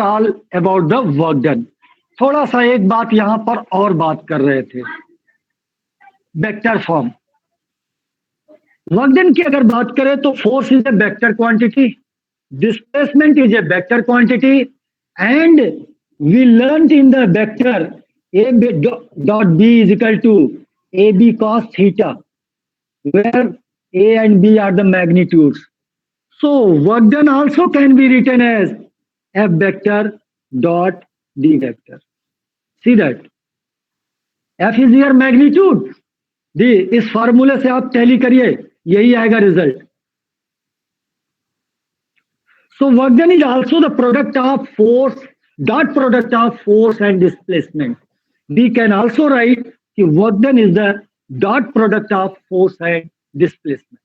All about the work done. थोड़ा सा एक बात यहां पर और बात कर रहे थे, वेक्टर फॉर्म। वर्क डन की अगर बात करें तो force is a vector quantity, displacement is a vector quantity, and we learned in the vector a dot b is equal to ab cos theta, where a and b are the magnitudes. So work done also can be written as f vector dot d vector. See that f is your magnitude, d इस फॉर्मूले से आप tally करिए, यही आएगा result. So work done is also the product of force, dot product of force and displacement. We can also write that work done is the dot product of force and displacement.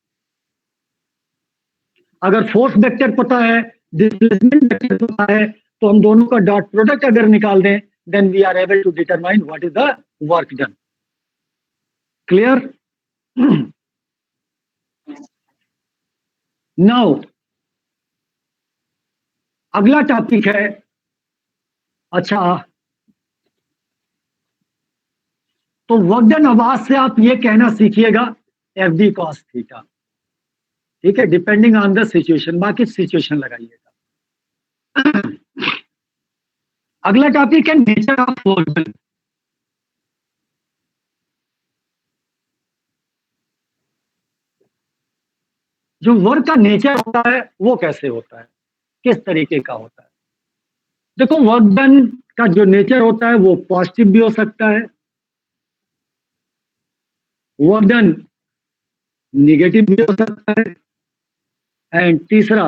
अगर force vector पता है, displacement vector पता है, तो हम दोनों का dot product अगर निकाल दें, then we are able to determine what is the work done. Clear? Now अगला टॉपिक है, अच्छा तो वर्क डन आवाज से आप ये कहना सीखिएगा एफ डी कॉस थीटा, ठीक है, डिपेंडिंग ऑन द सिचुएशन, बाकी सिचुएशन लगाइएगा। अगला टॉपिक है नेचर ऑफ वर्क डन। जो वर्क का नेचर होता है वो कैसे होता है, किस तरीके का होता है। देखो वर्क डन का जो नेचर होता है वो पॉजिटिव भी हो सकता है, वर्क डन निगेटिव भी हो सकता है, एंड तीसरा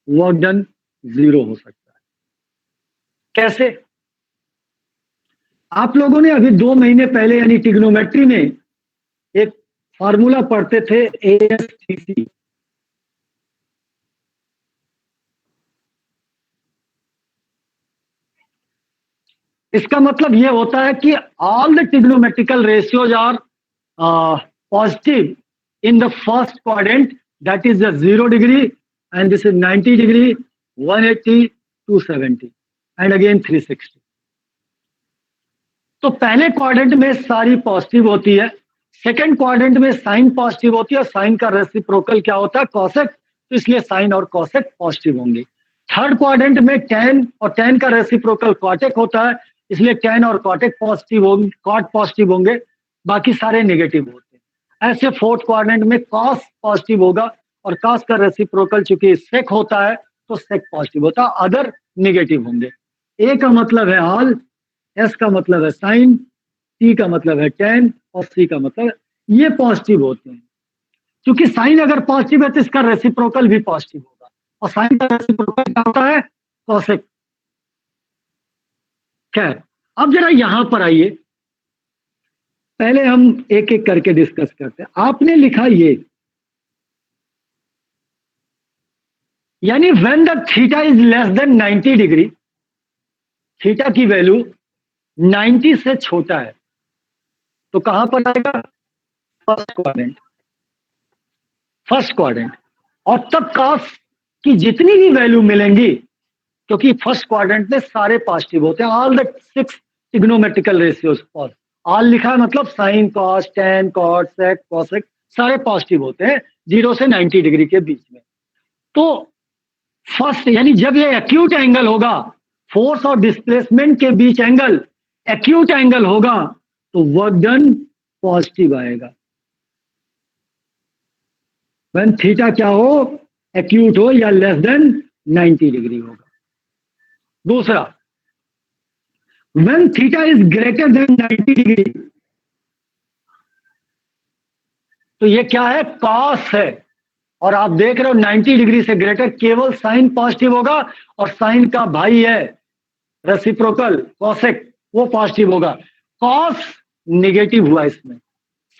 वर्क डन जीरो हो सकता है। कैसे? आप लोगों ने अभी 2 महीने पहले यानी ट्रिग्नोमेट्री में एक फॉर्मूला पढ़ते थे ASTC। इसका मतलब यह होता है कि all the trigonometrical ratios are positive in the first quadrant, that is the 0 degree, and this is 90 degree, 180, 270 and again 360। तो पहले क्वाड्रेंट में सारी पॉजिटिव होती है, सेकंड क्वाड्रेंट में साइन पॉजिटिव होती है, और साइन का रेसिप्रोकल क्या होता है, कॉसेक, तो इसलिए साइन और कॉसेक पॉजिटिव होंगे। थर्ड क्वाड्रेंट में टैन, और टैन का रेसिप्रोकल कॉटेक होता है, इसलिए टैन और कॉटेक पॉजिटिव होंगे, कॉट पॉजिटिव होंगे, बाकी सारे नेगेटिव होते हैं। ऐसे फोर्थ क्वाड्रेंट में कॉस पॉजिटिव होगा, और कॉस का रेसिप्रोकल चूंकि सेक होता है तो सेक पॉजिटिव होता है, अदर नेगेटिव होंगे। ए का मतलब है ऑल, एस का मतलब है साइन, टी का मतलब है टैन, और सी का मतलब है ये पॉजिटिव होते हैं। क्योंकि साइन अगर पॉजिटिव है तो इसका रेसिप्रोकल भी पॉजिटिव होगा, और साइन का रेसिप्रोकल क्या होता है, कॉसेक। खैर अब जरा यहां पर आइए, पहले हम एक एक करके डिस्कस करते हैं। आपने लिखा ये, यानी when the theta is less than 90 degree, theta की वैल्यू 90 से छोटा है, तो कहां पर आएगा, फर्स्ट क्वाड्रेंट, फर्स्ट क्वाड्रेंट। और तब कॉस की जितनी भी वैल्यू मिलेंगी, क्योंकि फर्स्ट क्वाड्रेंट में सारे पॉजिटिव होते हैं, all the 6 trigonometrical ratios, all लिखा है मतलब साइन, कॉस, टैन, कॉट, सेक, कॉसेक सारे पॉजिटिव होते हैं 0 से 90 डिग्री के बीच में। तो फर्स्ट यानी जब ये एक्यूट एंगल होगा, फोर्स और डिस्प्लेसमेंट के बीच एंगल एक्यूट एंगल होगा, तो वर्क डन पॉजिटिव आएगा। व्हेन थीटा क्या हो, एक्यूट हो या लेस देन 90 डिग्री होगा। दूसरा, when theta is greater than 90 degree, तो ये क्या है, कॉस है, और आप देख रहे हो 90 डिग्री से ग्रेटर केवल साइन पॉजिटिव होगा, और साइन का भाई है रेसिप्रोकल कॉसेक, वो पॉजिटिव होगा। कॉस नेगेटिव हुआ इसमें,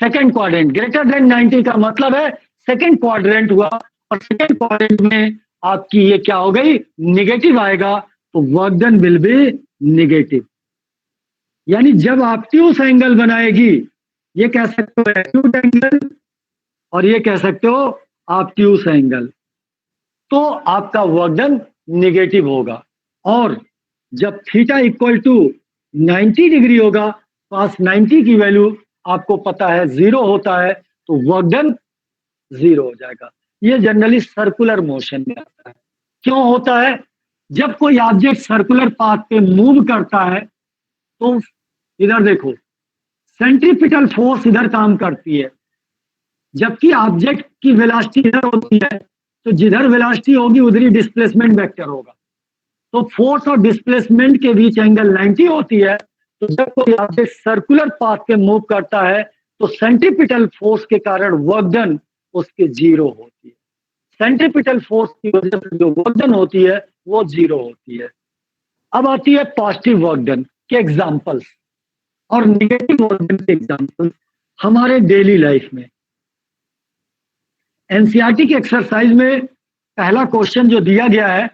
सेकंड क्वाड्रेंट ग्रेटर देन 90 का मतलब है सेकंड क्वाड्रेंट हुआ, और सेकंड क्वाड्रेंट में आपकी ये क्या हो गई, नेगेटिव आएगा, तो work done will be negative. यानी जब ऑब्ट्यूस एंगल बनाएगी, ये कह सकते हो एक्यूट एंगल, और ये कह सकते हो ऑब्ट्यूस एंगल, तो आपका वर्क डन नेगेटिव होगा। और जब थीटा इक्वल टू 90 डिग्री होगा, पास 90 की वैल्यू आपको पता है 0 होता है, तो वर्क डन 0 हो जाएगा। ये जनरली सर्कुलर मोशन में आता है। क्यों होता है? जब कोई ऑब्जेक्ट सर्कुलर पाथ पे मूव करता है तो इधर देखो, सेंट्रीपिटल फोर्स इधर काम करती है, जबकि ऑब्जेक्ट की वेलोसिटी इधर होती है, तो जिधर वेलोसिटी होगी उधर ही डिस्प्लेसमेंट वेक्टर होगा। तो फोर्स और डिस्प्लेसमेंट के बीच एंगल 90 होती है। तो जब कोई ऑब्जेक्ट सर्कुलर पाथ पे मूव करता है तो सेंट्रीपिटल फोर्स के कारण वर्क डन उसके 0 होती है। सेंट्रीपिटल फोर्स की वजह से जो वर्क डन होती है वो 0 होती है। अब आती है पॉजिटिव वर्क डन के एग्जांपल्स और निगेटिव वर्क डन के एग्जांपल्स हमारे डेली लाइफ में। एनसीईआरटी की एक्सरसाइज में पहला क्वेश्चन जो दिया गया है,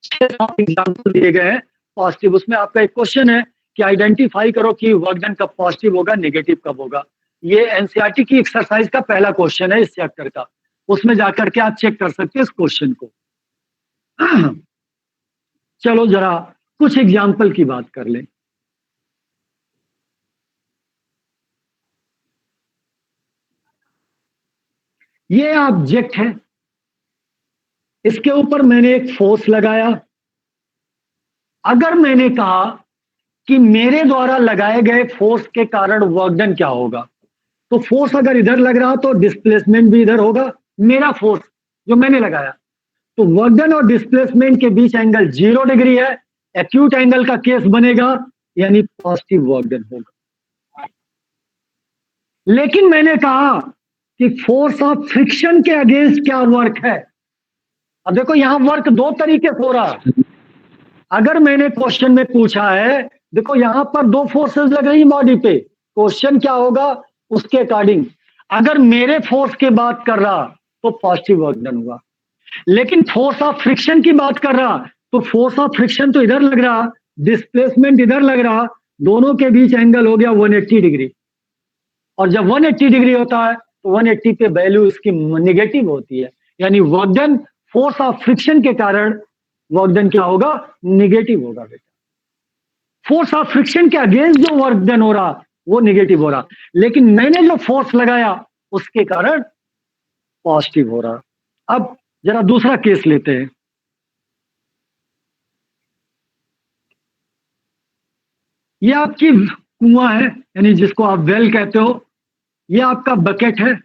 6-7 एग्जांपल दिए गए हैं पॉजिटिव। उसमें आपका एक क्वेश्चन है कि आइडेंटिफाई करो कि वर्क डन कब पॉजिटिव होगा, नेगेटिव कब होगा। ये एनसीईआरटी की एक्सरसाइज का पहला क्वेश्चन है इस चैप्टर का। उसमें जाकर के आप चेक कर सकते हैं इस क्वेश्चन को। चलो जरा कुछ एग्जाम्पल की बात कर लें। ये ऑब्जेक्ट है, इसके ऊपर मैंने एक फोर्स लगाया। अगर मैंने कहा कि मेरे द्वारा लगाए गए फोर्स के कारण वर्क डन क्या होगा, तो फोर्स अगर इधर लग रहा तो डिस्प्लेसमेंट भी इधर होगा, मेरा फोर्स जो मैंने लगाया। तो वर्क डन और डिस्प्लेसमेंट के बीच एंगल 0 डिग्री है, एक्यूट एंगल का केस बनेगा, यानी पॉजिटिव वर्क डन होगा। लेकिन मैंने कहा कि फोर्स ऑफ फ्रिक्शन के अगेंस्ट क्या वर्क है। अब देखो यहां वर्क दो तरीके से हो रहा है। अगर मैंने क्वेश्चन में पूछा है, देखो यहां पर दो फोर्सेस लग रही बॉडी पे, क्वेश्चन क्या होगा उसके अकॉर्डिंग। अगर मेरे फोर्स की बात कर रहा तो पॉजिटिव वर्क डन हुआ, लेकिन फोर्स ऑफ फ्रिक्शन की बात कर रहा तो फोर्स ऑफ फ्रिक्शन तो इधर लग रहा, डिस्प्लेसमेंट इधर लग रहा, दोनों के बीच एंगल हो गया 180 डिग्री। और जब 180 डिग्री होता है तो 180 पे वैल्यू इसकी निगेटिव होती है, यानी work done force of friction के कारण वर्क डन क्या होगा, निगेटिव होगा बेटा। फोर्स ऑफ फ्रिक्शन के अगेंस्ट जो वर्क डन हो रहा वो निगेटिव हो रहा, लेकिन मैंने जो फोर्स लगाया उसके कारण पॉजिटिव हो रहा। अब जरा दूसरा केस लेते हैं। ये आपकी कुआं है, यानी जिसको आप वेल कहते हो। ये आपका बकेट है,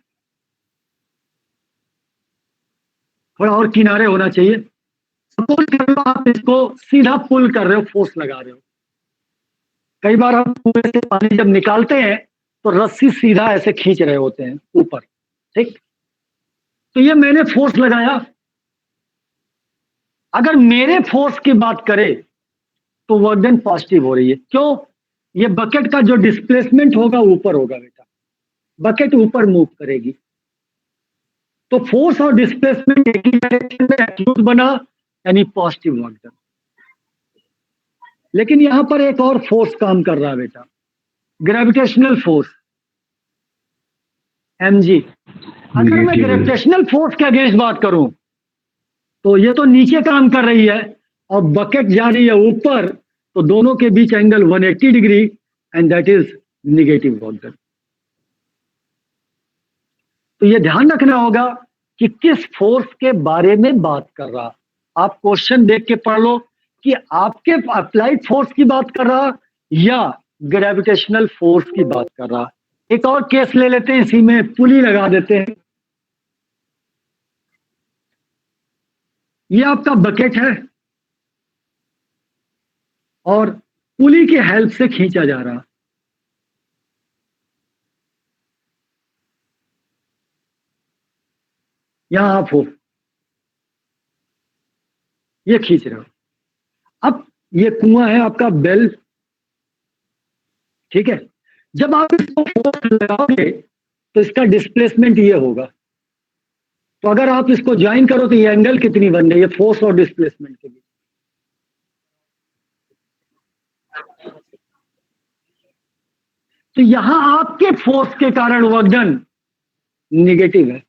थोड़ा और किनारे होना चाहिए। सपोज कर लो आप इसको सीधा पुल कर रहे हो, फोर्स लगा रहे हो। कई बार हम कुएं से पानी जब निकालते हैं तो रस्सी सीधा ऐसे खींच रहे होते हैं ऊपर, ठीक। तो ये मैंने फोर्स लगाया। अगर मेरे फोर्स की बात करें तो वर्क डन पॉजिटिव हो रही है। क्यों? ये बकेट का जो डिस्प्लेसमेंट होगा ऊपर होगा बेटा, बकेट ऊपर मूव करेगी, तो फोर्स और डिस्प्लेसमेंट एक ही डायरेक्शन में एक्यूट बना, यानी पॉजिटिव वर्क डन। लेकिन यहां पर एक और फोर्स काम कर रहा है बेटा, ग्रेविटेशनल फोर्स, mg। अगर मैं ग्रेविटेशनल फोर्स के अगेंस्ट बात करूं तो ये तो नीचे काम कर रही है और बकेट जा रही है ऊपर, तो दोनों के बीच angle 180 degree, and that is negative work done. तो ये ध्यान रखना होगा कि किस फोर्स के बारे में बात कर रहा। आप क्वेश्चन देख के पढ़ लो कि आपके अप्लाइड फोर्स की बात कर रहा या ग्रेविटेशनल फोर्स की बात कर रहा। एक और केस ले लेते हैं, इसी में पुली लगा देते हैं। ये आपका बकेट है और पुली की हेल्प से खींचा जा रहा। यहां आप हो, ये खींच रहे हो। अब ये कुआं है आपका बेल, ठीक है। जब आप इसको फोर्स लगाओगे तो इसका डिस्प्लेसमेंट ये होगा। तो अगर आप इसको ज्वाइन करो तो ये एंगल कितनी बन रही है, फोर्स और डिस्प्लेसमेंट के बीच। तो यहां आपके फोर्स के कारण वर्क डन निगेटिव है।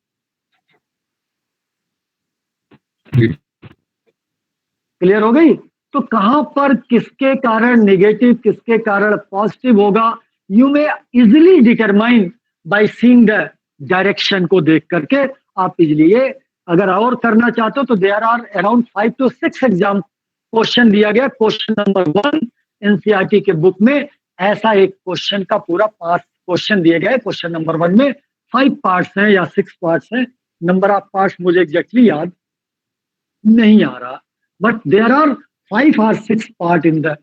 क्लियर हो गई? तो कहां पर किसके कारण नेगेटिव, किसके कारण पॉजिटिव होगा, you may easily determine by seeing the direction को देख करके आप इजिली ये अगर और करना चाहते हो तो there are around 5 to 6 exam question दिया गया। क्वेश्चन नंबर 1 एनसीईआरटी के बुक में ऐसा एक क्वेश्चन का पूरा 5 क्वेश्चन दिए गए। क्वेश्चन नंबर 1 में 5 पार्ट्स हैं या 6 पार्ट्स हैं, नंबर ऑफ पार्ट्स मुझे एग्जैक्टली याद नहीं आ रहा, but there are 5 or 6 part in the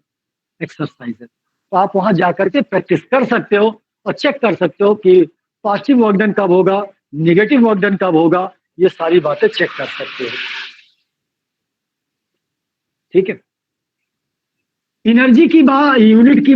exercises. तो आप वहां जाकर के प्रैक्टिस कर सकते हो और चेक कर सकते हो कि पॉजिटिव वर्क डन कब होगा, नेगेटिव वर्क डन कब होगा, ये सारी बातें चेक कर सकते हो। ठीक है, एनर्जी की बात, यूनिट की